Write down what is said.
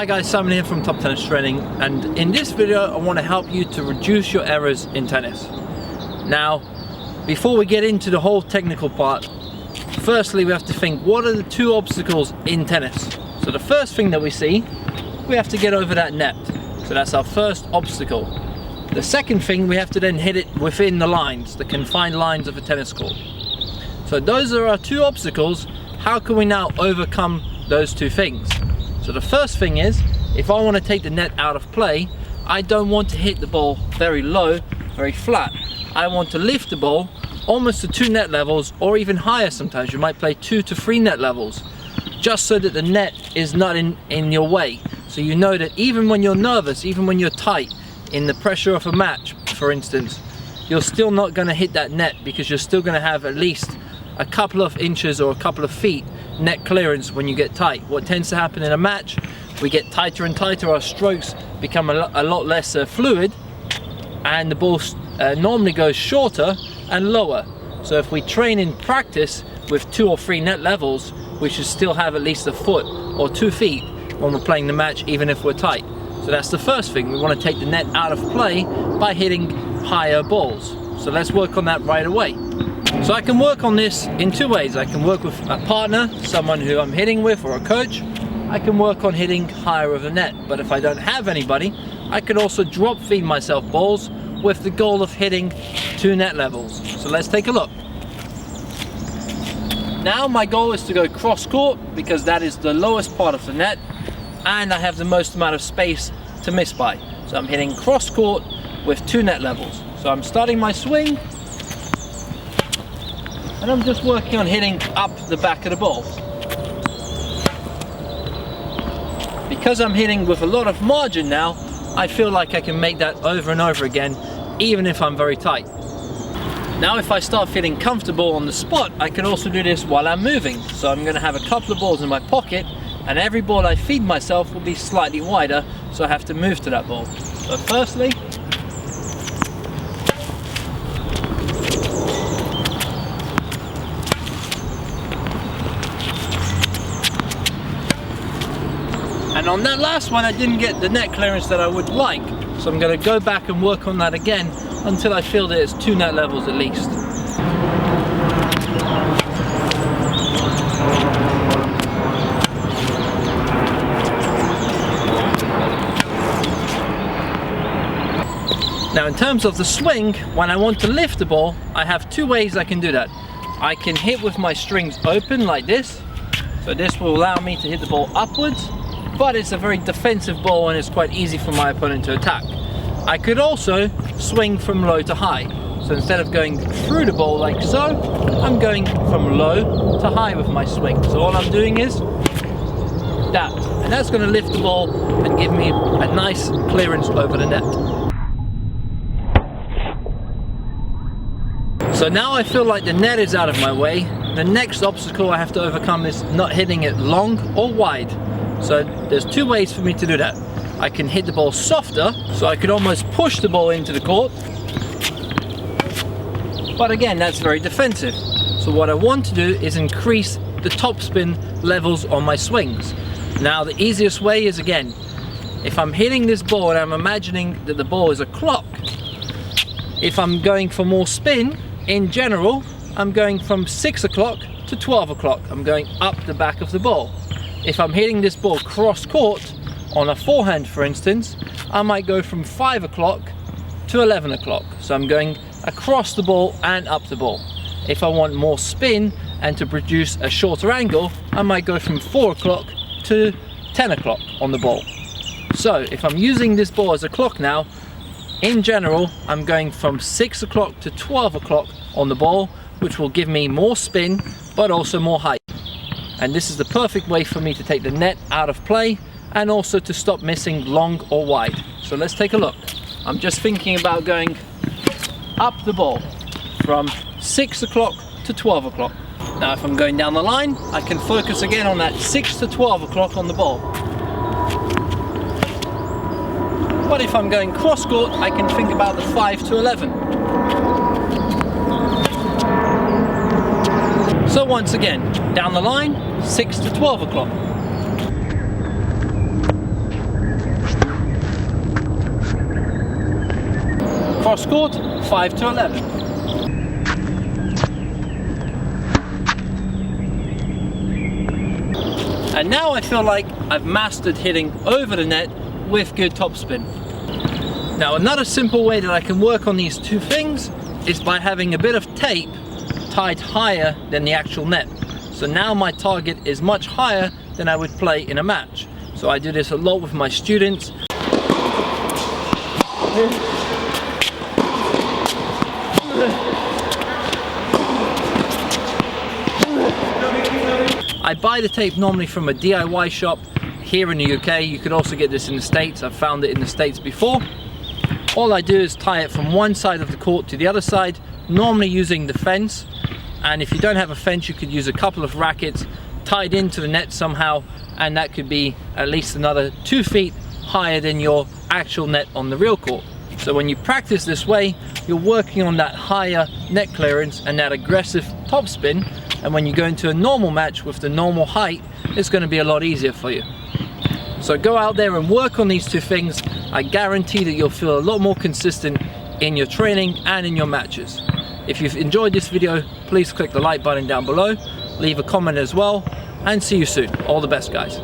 Hi guys, Simon here from Top Tennis Training, and in this video I want to help you to reduce your errors in tennis. Now, before we get into the whole technical part, firstly we have to think, what are the two obstacles in tennis? So the first thing that we see, we have to get over that net. So that's our first obstacle. The second thing, we have to then hit it within the lines, the confined lines of a tennis court. So those are our two obstacles. How can we now overcome those two things? So the first thing is, if I want to take the net out of play, I don't want to hit the ball very low, very flat. I want to lift the ball almost to 2 net levels, or even higher sometimes. You might play 2 to 3 net levels, just so that the net is not in your way. So you know that even when you're nervous, even when you're tight, in the pressure of a match, for instance, you're still not going to hit that net, because you're still going to have at least a couple of inches or a couple of feet net clearance when you get tight. What tends to happen in a match, we get tighter and tighter, our strokes become a lot less fluid, and the ball normally goes shorter and lower. So if we train in practice with 2 or 3 net levels, we should still have at least a foot or 2 feet when we're playing the match, even if we're tight. So that's the first thing. We want to take the net out of play by hitting higher balls. So let's work on that right away. So I can work on this in 2 ways. I can work with a partner, someone who I'm hitting with, or a coach. I can work on hitting higher of the net. But if I don't have anybody, I can also drop feed myself balls with the goal of hitting 2 net levels. So let's take a look. Now my goal is to go cross court, because that is the lowest part of the net and I have the most amount of space to miss by. So I'm hitting cross court with 2 net levels. So I'm starting my swing, and I'm just working on hitting up the back of the ball. Because I'm hitting with a lot of margin now, I feel like I can make that over and over again, even if I'm very tight. Now if I start feeling comfortable on the spot, I can also do this while I'm moving. So I'm going to have a couple of balls in my pocket, and every ball I feed myself will be slightly wider, so I have to move to that ball. So firstly, and on that last one I didn't get the net clearance that I would like, so I'm going to go back and work on that again until I feel that it's 2 net levels at least. Now in terms of the swing, when I want to lift the ball, I have 2 ways I can do that. I can hit with my strings open like this, so this will allow me to hit the ball upwards, but it's a very defensive ball and it's quite easy for my opponent to attack. I could also swing from low to high. So instead of going through the ball like so, I'm going from low to high with my swing. So all I'm doing is that, and that's going to lift the ball and give me a nice clearance over the net. So now I feel like the net is out of my way. The next obstacle I have to overcome is not hitting it long or wide. So there's 2 ways for me to do that. I can hit the ball softer, so I could almost push the ball into the court. But again, that's very defensive. So what I want to do is increase the topspin levels on my swings. Now the easiest way is, again, if I'm hitting this ball and I'm imagining that the ball is a clock, if I'm going for more spin, in general, I'm going from 6 o'clock to 12 o'clock. I'm going up the back of the ball. If I'm hitting this ball cross court, on a forehand for instance, I might go from 5 o'clock to 11 o'clock. So I'm going across the ball and up the ball. If I want more spin and to produce a shorter angle, I might go from 4 o'clock to 10 o'clock on the ball. So if I'm using this ball as a clock now, in general, I'm going from 6 o'clock to 12 o'clock on the ball, which will give me more spin, but also more height. And this is the perfect way for me to take the net out of play and also to stop missing long or wide. So let's take a look. I'm just thinking about going up the ball from 6 o'clock to 12 o'clock. Now if I'm going down the line, I can focus again on that 6 to 12 o'clock on the ball. But if I'm going cross court, I can think about the 5 to 11. So once again, down the line, 6 to 12 o'clock. Cross court, 5 to 11. And now I feel like I've mastered hitting over the net with good topspin. Now another simple way that I can work on these two things is by having a bit of tape tied higher than the actual net. So now my target is much higher than I would play in a match. So I do this a lot with my students. I buy the tape normally from a DIY shop here in the UK. You could also get this in the States. I've found it in the States before. All I do is tie it from one side of the court to the other side, normally using the fence. And if you don't have a fence, you could use a couple of rackets tied into the net somehow, and that could be at least another 2 feet higher than your actual net on the real court. So when you practice this way, you're working on that higher net clearance and that aggressive topspin, and when you go into a normal match with the normal height, it's going to be a lot easier for you. So go out there and work on these two things. I guarantee that you'll feel a lot more consistent in your training and in your matches. If you've enjoyed this video, please click the like button down below, leave a comment as well, and see you soon. All the best, guys.